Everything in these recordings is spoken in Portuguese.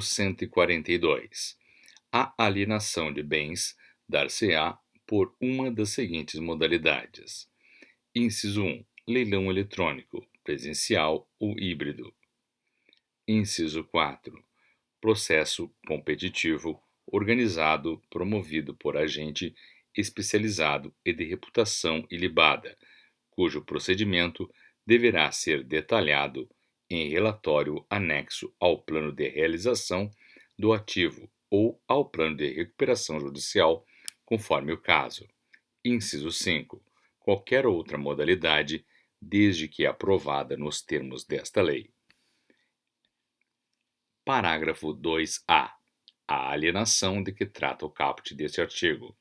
142. A alienação de bens dar-se-á por uma das seguintes modalidades. Inciso 1. Leilão eletrônico, presencial ou híbrido. Inciso 4. Processo competitivo, organizado, promovido por agente especializado e de reputação ilibada, cujo procedimento deverá ser detalhado em relatório anexo ao plano de realização do ativo ou ao plano de recuperação judicial, conforme o caso. Inciso 5. Qualquer outra modalidade, desde que aprovada nos termos desta lei. Parágrafo 2-A. A alienação de que trata o caput deste artigo.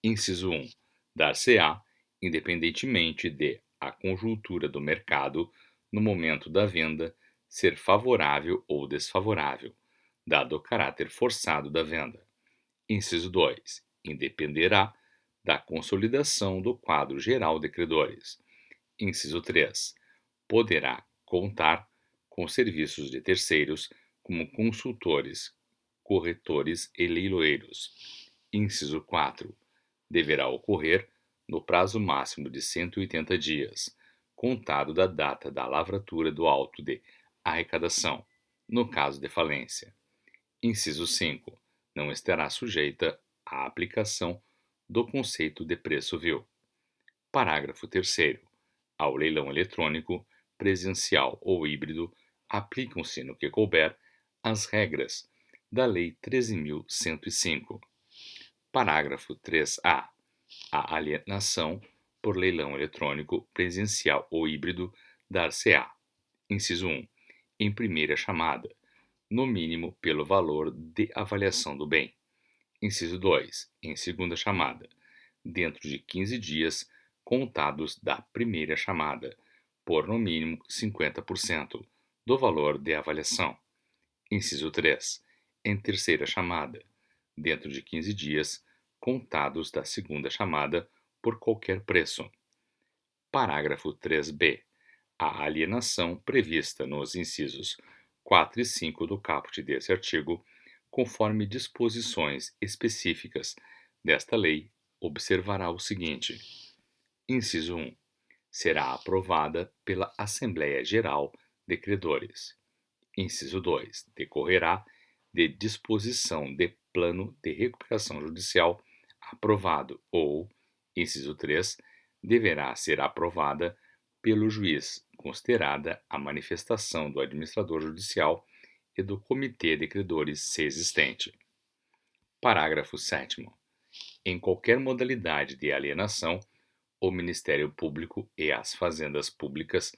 Inciso 1. Dar-se-á, independentemente de a conjuntura do mercado no momento da venda ser favorável ou desfavorável, dado o caráter forçado da venda. Inciso 2. Independerá da consolidação do quadro geral de credores. Inciso 3. Poderá contar com serviços de terceiros, como consultores, corretores e leiloeiros. Inciso 4. Deverá ocorrer no prazo máximo de 180 dias, contado da data da lavratura do auto de arrecadação, no caso de falência. Inciso 5. Não estará sujeita à aplicação do conceito de preço vil. Parágrafo 3º. Ao leilão eletrônico, presencial ou híbrido, aplicam-se, no que couber, as regras da Lei 13.105. Parágrafo 3-A. A alienação por leilão eletrônico, presencial ou híbrido dar-se-á. Inciso 1. Em primeira chamada, no mínimo pelo valor de avaliação do bem. Inciso 2. Em segunda chamada, dentro de 15 dias contados da primeira chamada, por no mínimo 50% do valor de avaliação. Inciso 3. Em terceira chamada, dentro de 15 dias contados da segunda chamada, por qualquer preço. Parágrafo 3b. A alienação prevista nos incisos 4 e 5 do caput deste artigo, conforme disposições específicas desta lei, observará o seguinte: Inciso 1. Será aprovada pela Assembleia Geral de Credores. Inciso 2. Decorrerá de disposição de plano de recuperação judicial aprovado ou, inciso 3, deverá ser aprovada pelo juiz, considerada a manifestação do administrador judicial e do comitê de credores se existente. Parágrafo 7º. Em qualquer modalidade de alienação, o Ministério Público e as fazendas públicas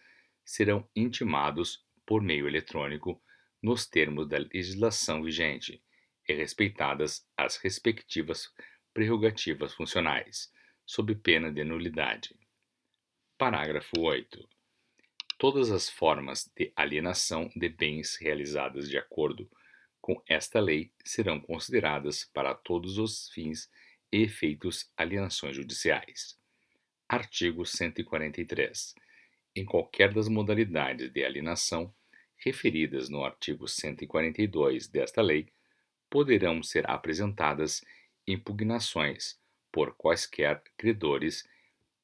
serão intimados por meio eletrônico nos termos da legislação vigente e respeitadas as respectivas prerrogativas funcionais, sob pena de nulidade. Parágrafo 8. Todas as formas de alienação de bens realizadas de acordo com esta lei serão consideradas para todos os fins e efeitos alienações judiciais. Artigo 143. Em qualquer das modalidades de alienação referidas no artigo 142 desta lei, poderão ser apresentadas impugnações por quaisquer credores,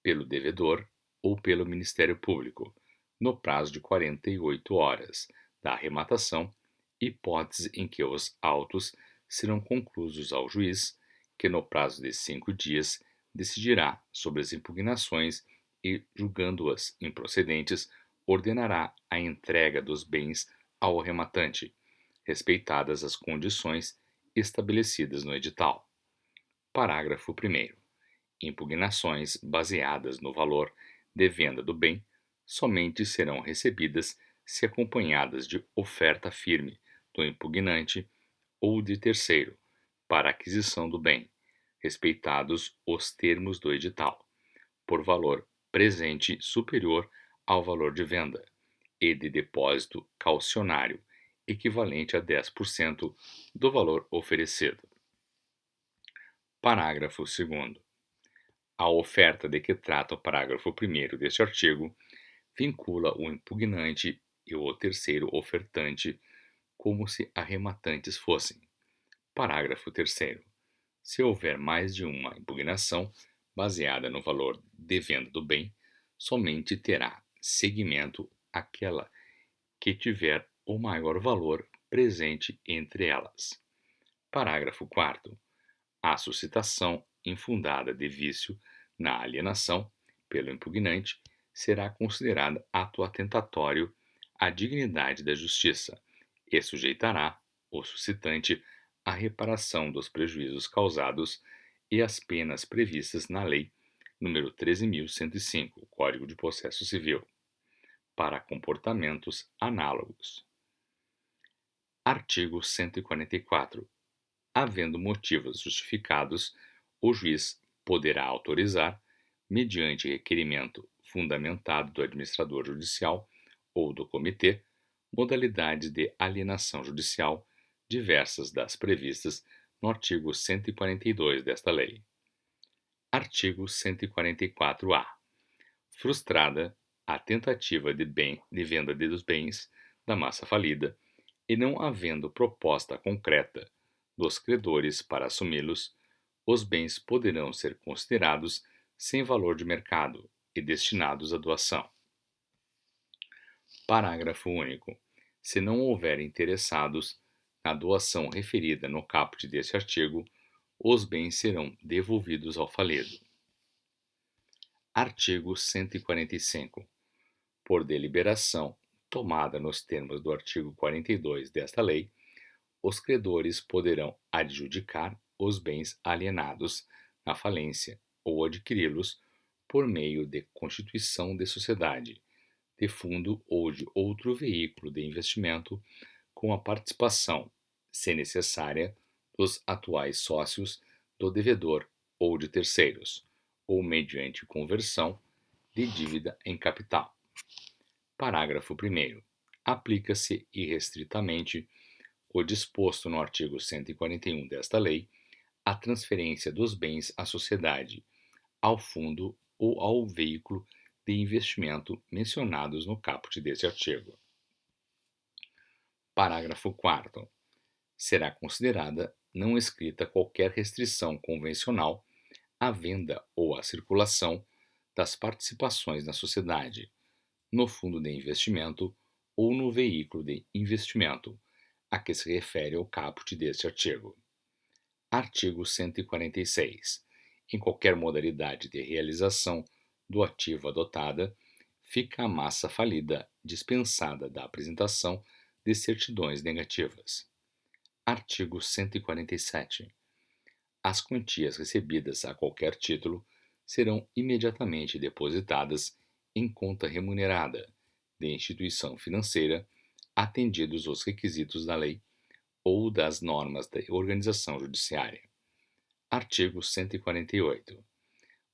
pelo devedor ou pelo Ministério Público, no prazo de 48 horas da arrematação, hipótese em que os autos serão conclusos ao juiz, que no prazo de 5 dias decidirá sobre as impugnações e, julgando-as improcedentes, ordenará a entrega dos bens ao arrematante, respeitadas as condições estabelecidas no edital. Parágrafo 1º. Impugnações baseadas no valor de venda do bem somente serão recebidas se acompanhadas de oferta firme do impugnante ou de terceiro para aquisição do bem, respeitados os termos do edital, por valor presente superior ao valor de venda e de depósito caucionário equivalente a 10% do valor oferecido. Parágrafo 2º. A oferta de que trata o parágrafo 1º deste artigo vincula o impugnante e o terceiro ofertante como se arrematantes fossem. Parágrafo 3º. Se houver mais de uma impugnação baseada no valor de venda do bem, somente terá seguimento aquela que tiver o maior valor presente entre elas. Parágrafo 4º. A suscitação infundada de vício na alienação pelo impugnante será considerada ato atentatório à dignidade da justiça e sujeitará o suscitante à reparação dos prejuízos causados e às penas previstas na Lei nº 13.105, Código de Processo Civil, para comportamentos análogos. Artigo 144. Havendo motivos justificados, o juiz poderá autorizar, mediante requerimento fundamentado do administrador judicial ou do comitê, modalidades de alienação judicial diversas das previstas no artigo 142 desta lei. Artigo 144-A. Frustrada a tentativa de venda dos bens da massa falida e não havendo proposta concreta dos credores para assumi-los, os bens poderão ser considerados sem valor de mercado e destinados à doação. Parágrafo único. Se não houver interessados na doação referida no caput deste artigo, os bens serão devolvidos ao falido. Artigo 145. Por deliberação tomada nos termos do artigo 42 desta lei, os credores poderão adjudicar os bens alienados na falência ou adquiri-los por meio de constituição de sociedade, de fundo ou de outro veículo de investimento com a participação, se necessária, dos atuais sócios do devedor ou de terceiros, ou mediante conversão de dívida em capital. Parágrafo 1º. Aplica-se irrestritamente o disposto no artigo 141 desta lei à transferência dos bens à sociedade, ao fundo ou ao veículo de investimento mencionados no caput deste artigo. Parágrafo 4º. Será considerada não escrita qualquer restrição convencional à venda ou à circulação das participações na sociedade, no fundo de investimento ou no veículo de investimento, a que se refere o caput deste artigo. Artigo 146. Em qualquer modalidade de realização do ativo adotada, fica a massa falida dispensada da apresentação de certidões negativas. Artigo 147. As quantias recebidas a qualquer título serão imediatamente depositadas em conta remunerada de instituição financeira, atendidos os requisitos da lei ou das normas da organização judiciária. Artigo 148.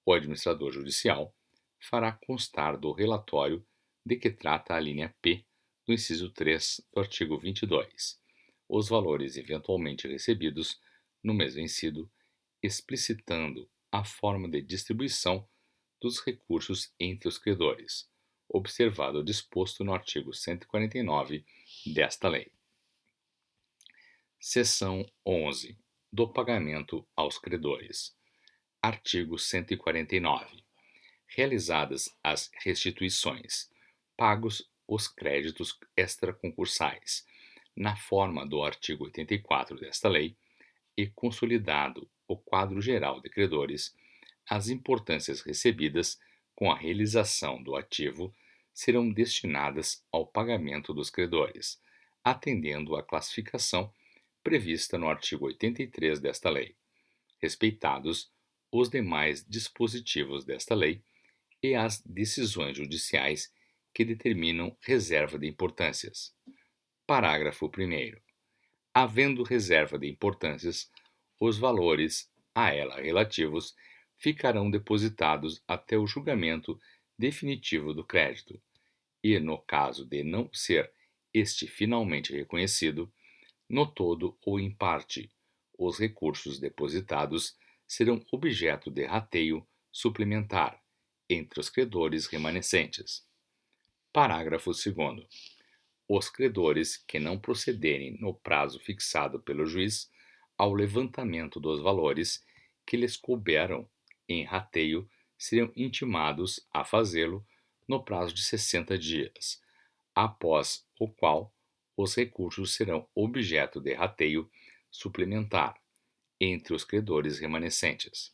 O administrador judicial fará constar do relatório de que trata a linha P do inciso 3 do artigo 22, os valores eventualmente recebidos no mês vencido, explicitando a forma de distribuição dos recursos entre os credores, observado o disposto no artigo 149 desta lei. Seção 11. Do pagamento aos credores. Artigo 149. Realizadas as restituições, pagos os créditos extraconcursais, na forma do artigo 84 desta lei, e consolidado o quadro geral de credores, as importâncias recebidas com a realização do ativo serão destinadas ao pagamento dos credores, atendendo à classificação prevista no artigo 83 desta lei, respeitados os demais dispositivos desta lei e as decisões judiciais que determinam reserva de importâncias. Parágrafo 1º. Havendo reserva de importâncias, os valores a ela relativos ficarão depositados até o julgamento definitivo do crédito, e, no caso de não ser este finalmente reconhecido, no todo ou em parte, os recursos depositados serão objeto de rateio suplementar entre os credores remanescentes. Parágrafo 2º. os credores que não procederem no prazo fixado pelo juiz ao levantamento dos valores que lhes couberam em rateio seriam intimados a fazê-lo no prazo de 60 dias, após o qual os recursos serão objeto de rateio suplementar entre os credores remanescentes.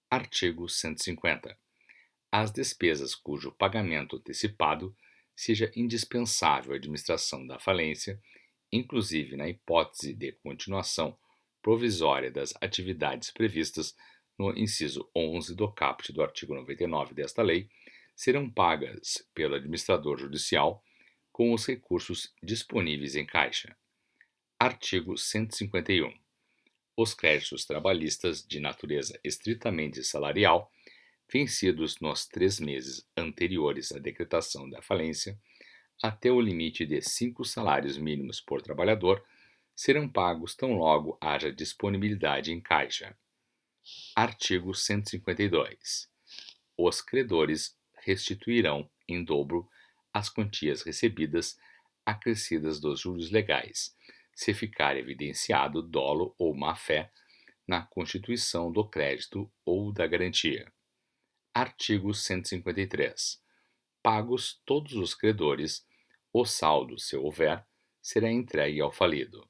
Artigo 150. As despesas cujo pagamento antecipado seja indispensável à administração da falência, inclusive na hipótese de continuação provisória das atividades previstas no inciso 11 do caput do artigo 99 desta lei, serão pagas pelo administrador judicial com os recursos disponíveis em caixa. Artigo 151. Os créditos trabalhistas de natureza estritamente salarial, vencidos nos 3 meses anteriores à decretação da falência, até o limite de 5 salários mínimos por trabalhador, serão pagos tão logo haja disponibilidade em caixa. Artigo 152. Os credores restituirão em dobro as quantias recebidas acrescidas dos juros legais, se ficar evidenciado dolo ou má-fé na constituição do crédito ou da garantia. Artigo 153. Pagos todos os credores, o saldo, se houver, será entregue ao falido.